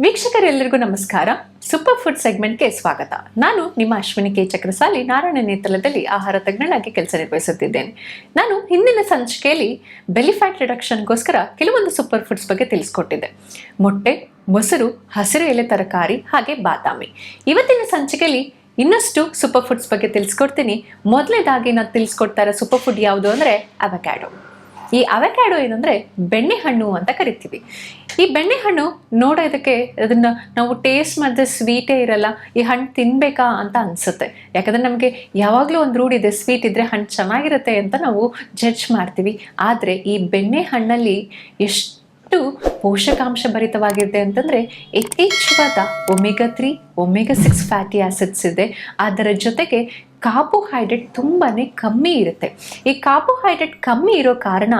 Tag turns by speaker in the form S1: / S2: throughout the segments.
S1: ವೀಕ್ಷಕರೆಲ್ಲರಿಗೂ ನಮಸ್ಕಾರ. Super food ಸೆಗ್ಮೆಂಟ್ಗೆ ಸ್ವಾಗತ. ನಾನು ನಿಮ್ಮ ಅಶ್ವಿನಿ ಕೆ ಚಕ್ರಸಾಲಿ, ನಾರಾಯಣ ನೇತೃತ್ವದಲ್ಲಿ ಆಹಾರ ತಜ್ಞನಾಗಿ ಕೆಲಸ ನಿರ್ವಹಿಸುತ್ತಿದ್ದೇನೆ. ನಾನು ಹಿಂದಿನ ಸಂಚಿಕೆಯಲ್ಲಿ ಬೆಲಿ ಫ್ಯಾಟ್ ರಿಡಕ್ಷನ್ಗೋಸ್ಕರ ಕೆಲವೊಂದು ಸೂಪರ್ ಫುಡ್ಸ್ ಬಗ್ಗೆ ತಿಳಿಸ್ಕೊಟ್ಟಿದ್ದೆ. ಮೊಟ್ಟೆ, ಮೊಸರು, ಹಸಿರು ಎಲೆ ತರಕಾರಿ ಹಾಗೆ ಬಾದಾಮಿ. ಇವತ್ತಿನ ಸಂಚಿಕೆಯಲ್ಲಿ ಇನ್ನಷ್ಟು ಸೂಪರ್ ಫುಡ್ಸ್ ಬಗ್ಗೆ ತಿಳಿಸ್ಕೊಡ್ತೀನಿ. ಮೊದಲನೇದಾಗಿ ನಾನು ತಿಳಿಸ್ಕೊಡ್ತಾ ಇರೋ ಸೂಪರ್ ಫುಡ್ ಯಾವುದು ಅಂದರೆ ಅವಕ್ಯಾಡೋ. ಈ ಅವಕ್ಯಾಡೋ ಏನಂದರೆ ಬೆಣ್ಣೆಹಣ್ಣು ಅಂತ ಕರಿತೀವಿ. ಈ ಬೆಣ್ಣೆಹಣ್ಣು ನೋಡೋದಕ್ಕೆ ಅದನ್ನು ನಾವು ಟೇಸ್ಟ್ ಮಾಡಿದ್ರೆ ಸ್ವೀಟೇ ಇರಲ್ಲ. ಈ ಹಣ್ಣು ತಿನ್ನಬೇಕಾ ಅಂತ ಅನಿಸುತ್ತೆ. ಯಾಕಂದರೆ ನಮಗೆ ಯಾವಾಗಲೂ ಒಂದು ರೂಢಿದೆ, ಸ್ವೀಟ್ ಇದ್ದರೆ ಹಣ್ಣು ಚೆನ್ನಾಗಿರುತ್ತೆ ಅಂತ ನಾವು ಜಡ್ಜ್ ಮಾಡ್ತೀವಿ. ಆದರೆ ಈ ಬೆಣ್ಣೆಹಣ್ಣಲ್ಲಿ ಎಷ್ಟು ಪೋಷಕಾಂಶ ಭರಿತವಾಗಿದೆ ಅಂತಂದರೆ ಯಥೇಚ್ಛವಾದ ಒಮೆಗಾ 3, ಒಮೆಗಾ 6 ಫ್ಯಾಟಿ ಆಸಿಡ್ಸ್ ಇದೆ. ಅದರ ಜೊತೆಗೆ ಕಾರ್ಬೋಹೈಡ್ರೇಟ್ ತುಂಬಾ ಕಮ್ಮಿ ಇರುತ್ತೆ. ಈ ಕಾರ್ಬೋಹೈಡ್ರೇಟ್ ಕಮ್ಮಿ ಇರೋ ಕಾರಣ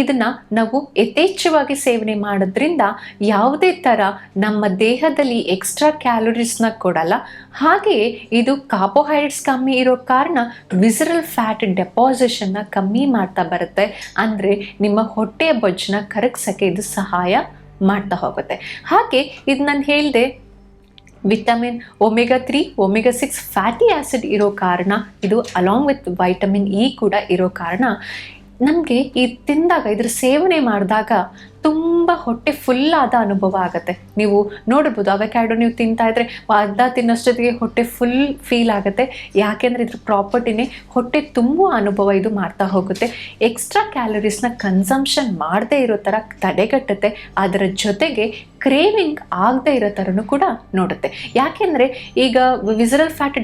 S1: ಇದನ್ನು ನಾವು ಯಥೇಚ್ಛವಾಗಿ ಸೇವನೆ ಮಾಡೋದ್ರಿಂದ ಯಾವುದೇ ಥರ ನಮ್ಮ ದೇಹದಲ್ಲಿ ಎಕ್ಸ್ಟ್ರಾ ಕ್ಯಾಲೋರೀಸ್ನ ಕೊಡಲ್ಲ. ಹಾಗೆಯೇ ಇದು ಕಾರ್ಬೋಹೈಡ್ರೇಟ್ಸ್ ಕಮ್ಮಿ ಇರೋ ಕಾರಣ ವಿಸರಲ್ ಫ್ಯಾಟ್ ಡೆಪಾಸಿಷನ್ನ ಕಮ್ಮಿ ಮಾಡ್ತಾ ಬರುತ್ತೆ. ಅಂದರೆ ನಿಮ್ಮ ಹೊಟ್ಟೆಯ ಬೊಜ್ಜನ್ನ ಕರಗಿಸೋಕ್ಕೆ ಇದು ಸಹಾಯ ಮಾಡ್ತಾ ಹೋಗುತ್ತೆ. ಹಾಗೆ ಇದು ನಾನು ಹೇಳಿದೆ, vitamin omega 3, omega 6 fatty acid ಇರೋ ಕಾರಣ, ಇದು ಅಲಾಂಗ್ ವಿತ್ ವೈಟಮಿನ್ ಇ ಕೂಡ ಇರೋ ಕಾರಣ ನಮಗೆ ಈ ತಿಂದಾಗ, ಇದ್ರ ಸೇವನೆ ಮಾಡಿದಾಗ ತುಂಬ ಹೊಟ್ಟೆ ಫುಲ್ಲಾದ ಅನುಭವ ಆಗುತ್ತೆ. ನೀವು ನೋಡ್ಬೋದು, ಅವಕ್ಯಾಡೋ ನೀವು ತಿಂತಾ ಇದ್ರೆ ಅರ್ಧ ತಿನ್ನೋಷ್ಟೊತ್ತಿಗೆ ಹೊಟ್ಟೆ ಫುಲ್ ಫೀಲ್ ಆಗುತ್ತೆ. ಯಾಕೆಂದರೆ ಇದ್ರ ಪ್ರಾಪರ್ಟಿನೇ ಹೊಟ್ಟೆ ತುಂಬುವ ಅನುಭವ ಇದು ಮಾಡ್ತಾ ಹೋಗುತ್ತೆ. ಎಕ್ಸ್ಟ್ರಾ ಕ್ಯಾಲರೀಸ್ನ ಕನ್ಸಂಪ್ಷನ್ ಮಾಡದೇ ಇರೋ ಥರ ತಡೆಗಟ್ಟುತ್ತೆ. ಅದರ ಜೊತೆಗೆ ಕ್ರೇವಿಂಗ್ ಆಗದೆ ಇರೋ ಥರನೂ ಕೂಡ ನೋಡುತ್ತೆ. ಯಾಕೆಂದರೆ ಈಗ ವಿಸರಲ್ ಫ್ಯಾಟ್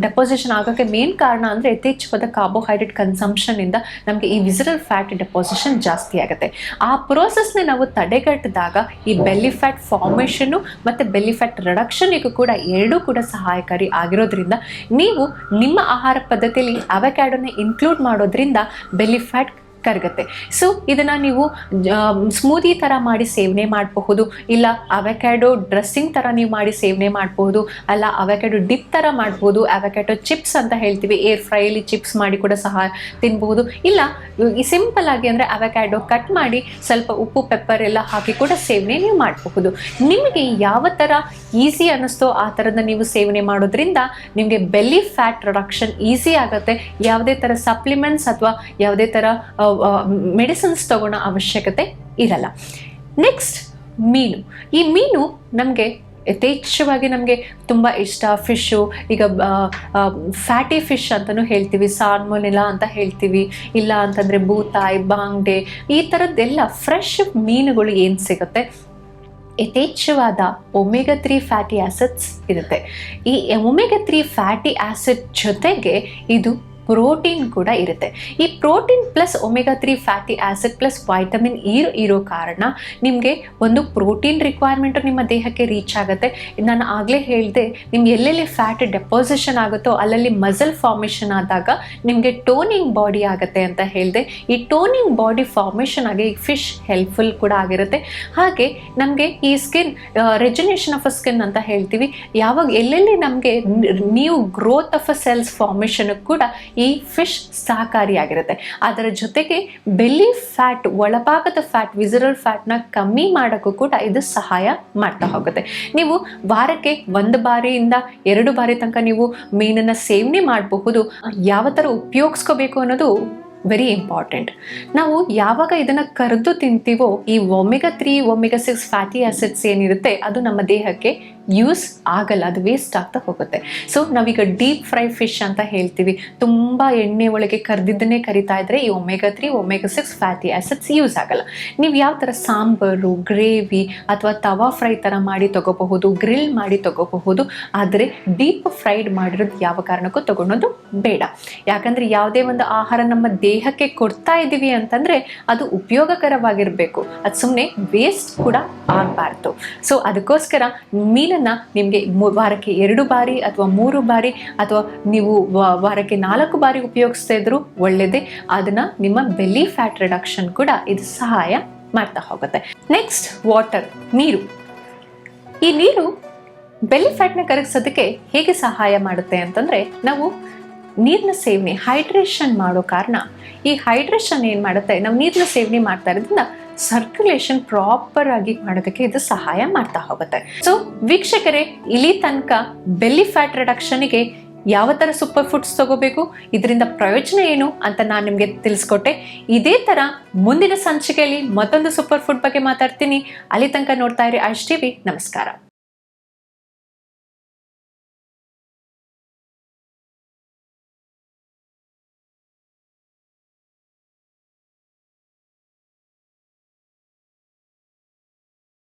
S1: ಡೆಪಾಸಿಷನ್ ಆಗೋಕ್ಕೆ ಮೇನ್ ಕಾರಣ ಅಂದರೆ ಯಥೇಚ್ಛವಾದ ಕಾರ್ಬೋಹೈಡ್ರೇಟ್ ಕನ್ಸಂಪ್ಷನ್ನಿಂದ ನಮಗೆ ಈ ವಿಸರಲ್ ಫ್ಯಾಟ್ ಡೆಪಾಸಿಷನ್ ಜಾಸ್ತಿ ಆಗುತ್ತೆ. ಆ ಪ್ರೋಸೆಸ್ನ ನಾವು ತಡೆಗಟ್ಟಿದಾಗ ಈ ಬೆಲ್ಲಿ ಫ್ಯಾಟ್ ಫಾರ್ಮೇಷನ್ನು ಮತ್ತು ಬೆಲ್ಲಿ ಫ್ಯಾಟ್ ರಿಡಕ್ಷನ್ನಿಗೂ ಕೂಡ ಎರಡೂ ಕೂಡ ಸಹಾಯಕಾರಿ ಆಗಿರೋದ್ರಿಂದ ನೀವು ನಿಮ್ಮ ಆಹಾರ ಪದ್ಧತಿಯಲ್ಲಿ ಅವಕ್ಯಾಡೋನ ಇನ್ಕ್ಲೂಡ್ ಮಾಡೋದ್ರಿಂದ ಬೆಲ್ಲಿ ಫ್ಯಾಟ್ ಕರಗುತ್ತೆ. ಸೊ ಇದನ್ನು ನೀವು ಸ್ಮೂದಿ ಥರ ಮಾಡಿ ಸೇವನೆ ಮಾಡಬಹುದು, ಇಲ್ಲ ಅವಕ್ಯಾಡೋ ಡ್ರೆಸ್ಸಿಂಗ್ ಥರ ನೀವು ಮಾಡಿ ಸೇವನೆ ಮಾಡಬಹುದು, ಅಲ್ಲ ಅವಕ್ಯಾಡೋ ಡಿಪ್ ಥರ ಮಾಡ್ಬೋದು. ಅವಕ್ಯಾಡೋ ಚಿಪ್ಸ್ ಅಂತ ಹೇಳ್ತೀವಿ, ಏರ್ ಫ್ರೈಯಲ್ಲಿ ಚಿಪ್ಸ್ ಮಾಡಿ ಕೂಡ ಸಹ ತಿನ್ಬಹುದು. ಇಲ್ಲ ಈ ಸಿಂಪಲ್ ಆಗಿ ಅಂದರೆ ಅವಕ್ಯಾಡೋ ಕಟ್ ಮಾಡಿ ಸ್ವಲ್ಪ ಉಪ್ಪು ಪೆಪ್ಪರ್ ಎಲ್ಲ ಹಾಕಿ ಕೂಡ ಸೇವನೆ ನೀವು ಮಾಡಬಹುದು. ನಿಮಗೆ ಯಾವ ಥರ ಈಸಿ ಅನ್ನಿಸ್ತೋ ಆ ಥರದ ನೀವು ಸೇವನೆ ಮಾಡೋದ್ರಿಂದ ನಿಮಗೆ ಬೆಲ್ಲಿ ಫ್ಯಾಟ್ ರಿಡಕ್ಷನ್ ಈಸಿ ಆಗುತ್ತೆ. ಯಾವುದೇ ಥರ ಸಪ್ಲಿಮೆಂಟ್ಸ್ ಅಥವಾ ಯಾವುದೇ ಥರ ಮೆಡಿಸಿನ್ಸ್ ತಗೊಳ್ಳೋ ಅವಶ್ಯಕತೆ ಇರಲ್ಲ. ನೆಕ್ಸ್ಟ್, ಮೀನು. ಈ ಮೀನು ನಮಗೆ ಯಥೇಚ್ಛವಾಗಿ ನಮಗೆ ತುಂಬ ಇಷ್ಟ. ಫಿಶ್ಶು, ಈಗ ಫ್ಯಾಟಿ ಫಿಶ್ ಅಂತಲೂ ಹೇಳ್ತೀವಿ, ಸಾಲ್ಮೊನೆಲ್ಲಾ ಅಂತ ಹೇಳ್ತೀವಿ, ಇಲ್ಲ ಅಂತಂದರೆ ಬೂತಾಯ್, ಬಾಂಗ್ಡೆ, ಈ ಥರದ್ದೆಲ್ಲ ಫ್ರೆಶ್ ಮೀನುಗಳು ಏನು ಸಿಗುತ್ತೆ, ಯಥೇಚ್ಛವಾದ ಒಮೆಗಾ 3 ಫ್ಯಾಟಿ ಆಸಿಡ್ಸ್ ಇರುತ್ತೆ. ಈ ಒಮೆಗಾ 3 ಫ್ಯಾಟಿ ಆಸಿಡ್ ಜೊತೆಗೆ ಇದು ಪ್ರೋಟೀನ್ ಕೂಡ ಇರುತ್ತೆ. ಈ protein plus omega 3 fatty acid plus vitamin ಇರೋ ಕಾರಣ ನಿಮಗೆ ಒಂದು ಪ್ರೋಟೀನ್ ರಿಕ್ವೈರ್ಮೆಂಟು ನಿಮ್ಮ ದೇಹಕ್ಕೆ ರೀಚ್ ಆಗುತ್ತೆ. ನಾನು ಆಗಲೇ ಹೇಳಿದೆ, ನಿಮ್ಗೆ ಎಲ್ಲೆಲ್ಲಿ ಫ್ಯಾಟ್ ಡೆಪಾಸಿಷನ್ ಆಗುತ್ತೋ ಅಲ್ಲಲ್ಲಿ ಮಸಲ್ ಫಾರ್ಮೇಷನ್ ಆದಾಗ ನಿಮಗೆ ಟೋನಿಂಗ್ ಬಾಡಿ ಆಗುತ್ತೆ ಅಂತ ಹೇಳಿದೆ. ಈ ಟೋನಿಂಗ್ ಬಾಡಿ ಫಾರ್ಮೇಷನ್ ಆಗಿ ಈ ಫಿಶ್ ಹೆಲ್ಪ್ಫುಲ್ ಕೂಡ ಆಗಿರುತ್ತೆ. ಹಾಗೆ ನಮಗೆ ಈ ಸ್ಕಿನ್ ರೆಜುನೇಷನ್ ಆಫ್ ಅ ಸ್ಕಿನ್ ಅಂತ ಹೇಳ್ತೀವಿ, ಯಾವಾಗ ಎಲ್ಲೆಲ್ಲಿ ನಮಗೆ new growth of a cells formation ಕೂಡ ಈ ಫಿಶ್ ಸಹಕಾರಿಯಾಗಿರುತ್ತೆ. ಅದರ ಜೊತೆಗೆ ಬೆಲ್ಲಿ ಫ್ಯಾಟ್, ಒಳಭಾಗದ ಫ್ಯಾಟ್, ವಿಸರಲ್ ಫ್ಯಾಟ್ನ ಕಮ್ಮಿ ಮಾಡೋಕ್ಕೂ ಕೂಡ ಇದು ಸಹಾಯ ಮಾಡ್ತಾ ಹೋಗುತ್ತೆ. ನೀವು ವಾರಕ್ಕೆ 1 ಬಾರಿಯಿಂದ 2 ಬಾರಿ ತನಕ ನೀವು ಮೀನನ್ನು ಸೇವನೆ ಮಾಡಬಹುದು. ಯಾವ ಥರ ಉಪಯೋಗಿಸ್ಕೋಬೇಕು ಅನ್ನೋದು ವೆರಿ ಇಂಪಾರ್ಟೆಂಟ್. ನಾವು ಯಾವಾಗ ಇದನ್ನು ಕರೆದು ತಿಂತೀವೋ ಈ ಒಮೆಗಾ 3, ಒಮೆಗಾ 6 ಫ್ಯಾಟಿ ಆಸಿಡ್ಸ್ ಏನಿರುತ್ತೆ ಅದು ನಮ್ಮ ದೇಹಕ್ಕೆ ಯೂಸ್ ಆಗಲ್ಲ, ಅದು ವೇಸ್ಟ್ ಆಗ್ತಾ ಹೋಗುತ್ತೆ. ಸೊ ನಾವೀಗ ಡೀಪ್ ಫ್ರೈ ಫಿಶ್ ಅಂತ ಹೇಳ್ತೀವಿ, ತುಂಬ ಎಣ್ಣೆ ಒಳಗೆ ಕರೆದಿದ್ದನ್ನೇ ಕರಿತಾ ಇದ್ರೆ ಈ omega 3, omega 6 fatty acids use ಆಗಲ್ಲ. ನೀವು ಯಾವ ಥರ ಸಾಂಬಾರು, ಗ್ರೇವಿ ಅಥವಾ ತವಾ ಫ್ರೈ ಥರ ಮಾಡಿ ತಗೋಬಹುದು, ಗ್ರಿಲ್ ಮಾಡಿ ತಗೋಬಹುದು. ಆದರೆ ಡೀಪ್ ಫ್ರೈಡ್ ಮಾಡಿರೋದು ಯಾವ ಕಾರಣಕ್ಕೂ ತಗೊಳೋದು ಬೇಡ. ಯಾಕಂದರೆ ಯಾವುದೇ ಒಂದು ಆಹಾರ ನಮ್ಮ ದೇಹಕ್ಕೆ ಕೊಡ್ತಾ ಇದ್ದೀವಿ ಅಂತಂದರೆ ಅದು ಉಪಯೋಗಕರವಾಗಿರಬೇಕು, ಅದು ಸುಮ್ಮನೆ ವೇಸ್ಟ್ ಕೂಡ ಆಗಬಾರ್ದು. ಸೊ ಅದಕ್ಕೋಸ್ಕರ ಮೀನನ್ನು ನಿಮಗೆ ವಾರಕ್ಕೆ 2 ಬಾರಿ ಅಥವಾ 3 ಬಾರಿ ಅಥವಾ ನೀವು ವಾರಕ್ಕೆ 4 ಬಾರಿ ಉಪಯೋಗಿಸ್ತಾ ಇದ್ರೂ ಒಳ್ಳೆಯದೇ. ಅದನ್ನು ನಿಮ್ಮ ಬೆಲ್ಲಿ ಫ್ಯಾಟ್ ರಿಡಕ್ಷನ್ ಕೂಡ ಇದು ಸಹಾಯ ಮಾಡ್ತಾ ಹೋಗುತ್ತೆ. ನೆಕ್ಸ್ಟ್, ವಾಟರ್, ನೀರು. ಈ ನೀರು ಬೆಲ್ಲಿ ಫ್ಯಾಟ್ನ ಕರಗಿಸೋದಕ್ಕೆ ಹೇಗೆ ಸಹಾಯ ಮಾಡುತ್ತೆ ಅಂತಂದರೆ, ನಾವು ನೀರಿನ ಸೇವನೆ ಹೈಡ್ರೇಷನ್ ಮಾಡೋ ಕಾರಣ ಈ ಹೈಡ್ರೇಷನ್ ಏನು ಮಾಡುತ್ತೆ, ನಾವು ನೀರಿನ ಸೇವನೆ ಮಾಡ್ತಾ ಇರೋದ್ರಿಂದ ಸರ್ಕ್ಯುಲೇಷನ್ ಪ್ರಾಪರ್ ಆಗಿ ಮಾಡೋದಕ್ಕೆ ಇದು ಸಹಾಯ ಮಾಡ್ತಾ ಹೋಗುತ್ತೆ. ಸೊ ವೀಕ್ಷಕರೇ, ಇಲ್ಲಿ ತನಕ ಬೆಲ್ಲಿ ಫ್ಯಾಟ್ ರಿಡಕ್ಷನ್ಗೆ ಯಾವ ಥರ ಸೂಪರ್ ಫುಡ್ಸ್ ತಗೋಬೇಕು, ಇದರಿಂದ ಪ್ರಯೋಜನ ಏನು ಅಂತ ನಾನು ನಿಮಗೆ ತಿಳಿಸ್ಕೊಟ್ಟೆ. ಇದೇ ಥರ ಮುಂದಿನ ಸಂಚಿಕೆಯಲ್ಲಿ ಮತ್ತೊಂದು ಸೂಪರ್ ಫುಡ್ ಬಗ್ಗೆ ಮಾತಾಡ್ತೀನಿ. ಅಲ್ಲಿ ತನಕ ನೋಡ್ತಾ ಇರಿ ಐಶ್ ಟಿವಿ. ನಮಸ್ಕಾರ.